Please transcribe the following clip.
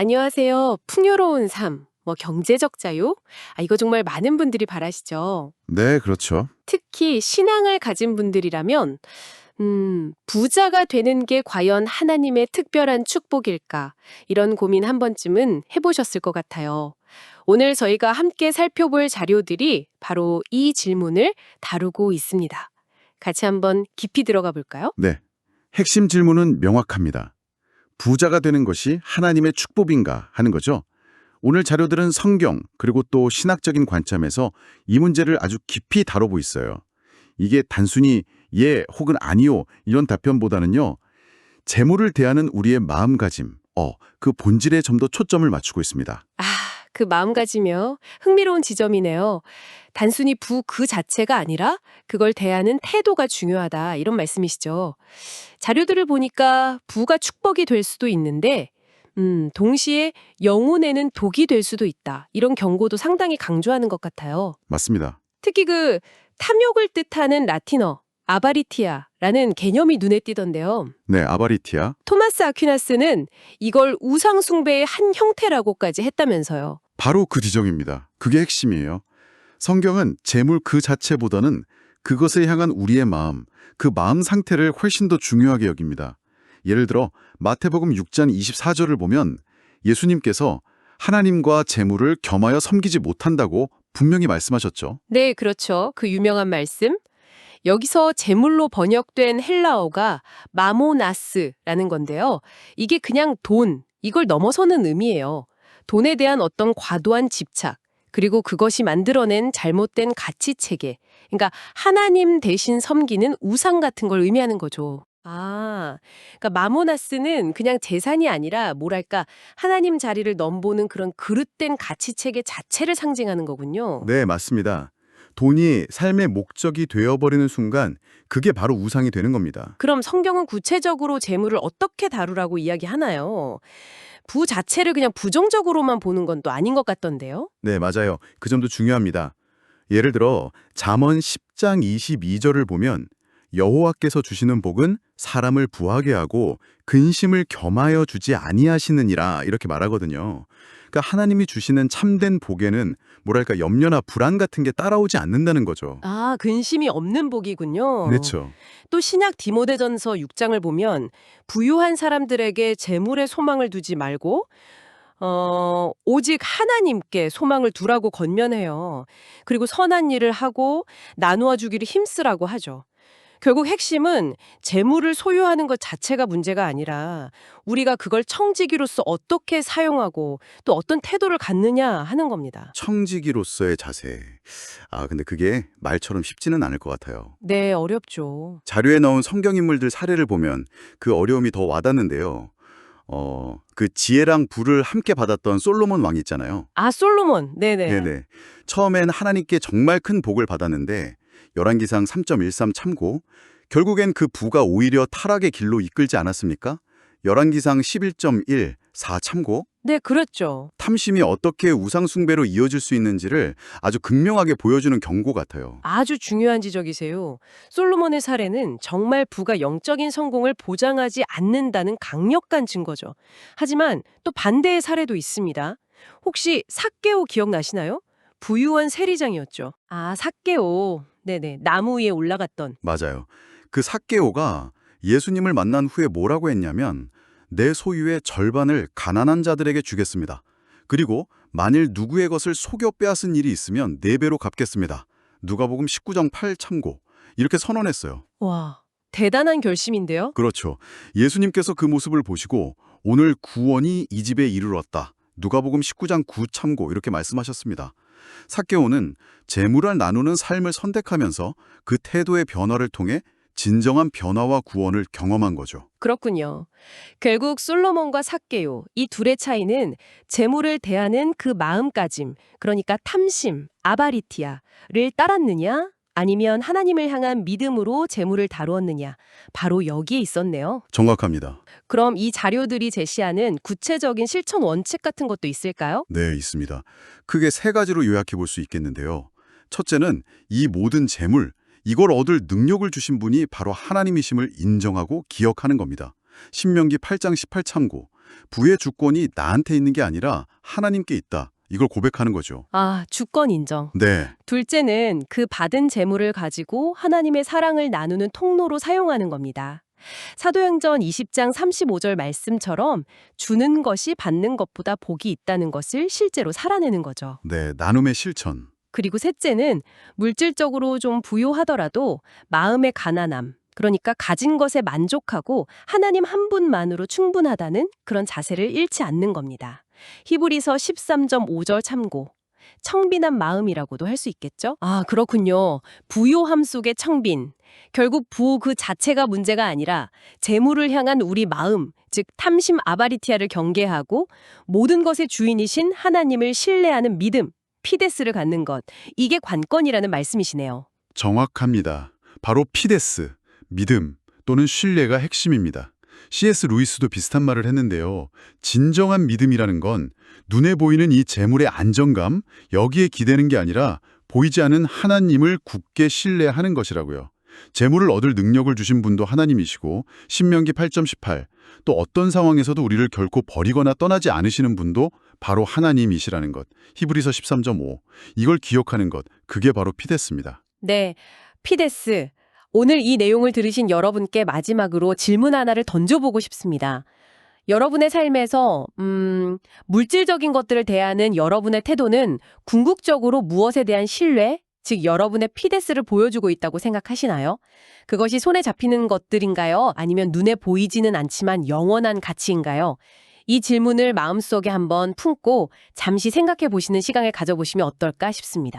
안녕하세요. 풍요로운 삶, 경제적 자유? 이거 정말 많은 분들이 바라시죠. 네, 그렇죠. 특히 신앙을 가진 분들이라면, 부자가 되는 게 과연 하나님의 특별한 축복일까? 이런 고민 한 번쯤은 해보셨을 것 같아요. 오늘 저희가 함께 살펴볼 자료들이 바로 이 질문을 다루고 있습니다. 같이 한번 깊이 들어가 볼까요? 네. 핵심 질문은 명확합니다. 부자가 되는 것이 하나님의 축복인가 하는 거죠. 오늘 자료들은 성경 그리고 또 신학적인 관점에서 이 문제를 아주 깊이 다루고 있어요. 이게 단순히 예 혹은 아니요 이런 답변보다는요. 재물을 대하는 우리의 마음가짐, 그 본질에 좀 더 초점을 맞추고 있습니다. 그 마음가짐이요. 흥미로운 지점이네요. 단순히 부 그 자체가 아니라 그걸 대하는 태도가 중요하다. 이런 말씀이시죠. 자료들을 보니까 부가 축복이 될 수도 있는데, 동시에 영혼에는 독이 될 수도 있다. 이런 경고도 상당히 강조하는 것 같아요. 맞습니다. 특히 그 탐욕을 뜻하는 라틴어, 아바리티아라는 개념이 눈에 띄던데요. 네, 아바리티아. 토마스 아퀴나스는 이걸 우상 숭배의 한 형태라고까지 했다면서요. 바로 그 지점입니다. 그게 핵심이에요. 성경은 재물 그 자체보다는 그것을 향한 우리의 마음, 그 마음 상태를 훨씬 더 중요하게 여깁니다. 예를 들어 마태복음 6장 24절을 보면 예수님께서 하나님과 재물을 겸하여 섬기지 못한다고 분명히 말씀하셨죠. 네, 그렇죠. 그 유명한 말씀. 여기서 제물로 번역된 헬라어가 마모나스라는 건데요. 이게 그냥 돈, 이걸 넘어서는 의미예요. 돈에 대한 어떤 과도한 집착, 그리고 그것이 만들어낸 잘못된 가치체계. 그러니까 하나님 대신 섬기는 우상 같은 걸 의미하는 거죠. 그러니까 마모나스는 그냥 재산이 아니라 뭐랄까 하나님 자리를 넘보는 그런 그릇된 가치체계 자체를 상징하는 거군요. 네, 맞습니다. 돈이 삶의 목적이 되어버리는 순간 그게 바로 우상이 되는 겁니다. 그럼 성경은 구체적으로 재물을 어떻게 다루라고 이야기하나요? 부 자체를 그냥 부정적으로만 보는 건 또 아닌 것 같던데요? 네, 맞아요. 그 점도 중요합니다. 예를 들어 잠언 10장 22절을 보면 여호와께서 주시는 복은 사람을 부하게 하고 근심을 겸하여 주지 아니하시느니라 이렇게 말하거든요. 그러니까 하나님이 주시는 참된 복에는 뭐랄까 염려나 불안 같은 게 따라오지 않는다는 거죠. 근심이 없는 복이군요. 그렇죠. 또 신약 디모데전서 6장을 보면 부유한 사람들에게 재물에 소망을 두지 말고 오직 하나님께 소망을 두라고 권면해요. 그리고 선한 일을 하고 나누어 주기를 힘쓰라고 하죠. 결국 핵심은 재물을 소유하는 것 자체가 문제가 아니라 우리가 그걸 청지기로서 어떻게 사용하고 또 어떤 태도를 갖느냐 하는 겁니다. 청지기로서의 자세. 근데 그게 말처럼 쉽지는 않을 것 같아요. 네, 어렵죠. 자료에 넣은 성경 인물들 사례를 보면 그 어려움이 더 와닿는데요. 그 지혜랑 부를 함께 받았던 솔로몬 왕 있잖아요. 솔로몬. 네네. 네네. 처음엔 하나님께 정말 큰 복을 받았는데 열왕기상 3.13 참고 결국엔 그 부가 오히려 타락의 길로 이끌지 않았습니까? 열왕기상 11.1 4 참고 네, 그렇죠. 탐심이 어떻게 우상숭배로 이어질 수 있는지를 아주 극명하게 보여주는 경고 같아요. 아주 중요한 지적이세요. 솔로몬의 사례는 정말 부가 영적인 성공을 보장하지 않는다는 강력한 증거죠. 하지만 또 반대의 사례도 있습니다. 혹시 삭개오 기억나시나요? 부유한 세리장이었죠. 삭개오. 네네. 나무 위에 올라갔던. 맞아요. 그 삭개오가 예수님을 만난 후에 뭐라고 했냐면 내 소유의 절반을 가난한 자들에게 주겠습니다. 그리고 만일 누구의 것을 속여 빼앗은 일이 있으면 4배로 갚겠습니다. 누가복음 19장 8 참고 이렇게 선언했어요. 와, 대단한 결심인데요? 그렇죠. 예수님께서 그 모습을 보시고 오늘 구원이 이 집에 이르렀다. 누가복음 19장 9 참고 이렇게 말씀하셨습니다. 삭개오는 재물을 나누는 삶을 선택하면서 그 태도의 변화를 통해 진정한 변화와 구원을 경험한 거죠. 그렇군요. 결국 솔로몬과 삭개오 이 둘의 차이는 재물을 대하는 그 마음가짐, 그러니까 탐심, 아바리티아를 따랐느냐 아니면 하나님을 향한 믿음으로 재물을 다루었느냐 바로 여기에 있었네요. 정확합니다. 그럼 이 자료들이 제시하는 구체적인 실천 원칙 같은 것도 있을까요? 네, 있습니다. 크게 3가지로 요약해 볼 수 있겠는데요. 첫째는 이 모든 재물, 이걸 얻을 능력을 주신 분이 바로 하나님이심을 인정하고 기억하는 겁니다. 신명기 8장 18 참고. 부의 주권이 나한테 있는 게 아니라 하나님께 있다. 이걸 고백하는 거죠. 아, 주권 인정. 네. 둘째는 그 받은 재물을 가지고 하나님의 사랑을 나누는 통로로 사용하는 겁니다. 사도행전 20장 35절 말씀처럼 주는 것이 받는 것보다 복이 있다는 것을 실제로 살아내는 거죠. 네, 나눔의 실천. 그리고 셋째는 물질적으로 좀 부요하더라도 마음의 가난함, 그러니까 가진 것에 만족하고 하나님 한 분만으로 충분하다는 그런 자세를 잃지 않는 겁니다. 히브리서 13.5절 참고. 청빈한 마음이라고도 할 수 있겠죠? 아, 그렇군요. 부요함 속의 청빈. 결국 부 그 자체가 문제가 아니라 재물을 향한 우리 마음, 즉 탐심 아바리티아를 경계하고 모든 것의 주인이신 하나님을 신뢰하는 믿음, 피데스를 갖는 것. 이게 관건이라는 말씀이시네요. 정확합니다. 바로 피데스, 믿음 또는 신뢰가 핵심입니다. C.S. 루이스도 비슷한 말을 했는데요. 진정한 믿음이라는 건 눈에 보이는 이 재물의 안정감, 여기에 기대는 게 아니라 보이지 않는 하나님을 굳게 신뢰하는 것이라고요. 재물을 얻을 능력을 주신 분도 하나님이시고 신명기 8.18, 또 어떤 상황에서도 우리를 결코 버리거나 떠나지 않으시는 분도 바로 하나님이시라는 것. 히브리서 13.5, 이걸 기억하는 것, 그게 바로 피데스입니다. 네, 피데스. 오늘 이 내용을 들으신 여러분께 마지막으로 질문 하나를 던져보고 싶습니다. 여러분의 삶에서 물질적인 것들을 대하는 여러분의 태도는 궁극적으로 무엇에 대한 신뢰, 즉 여러분의 피데스를 보여주고 있다고 생각하시나요? 그것이 손에 잡히는 것들인가요? 아니면 눈에 보이지는 않지만 영원한 가치인가요? 이 질문을 마음속에 한번 품고 잠시 생각해 보시는 시간을 가져보시면 어떨까 싶습니다.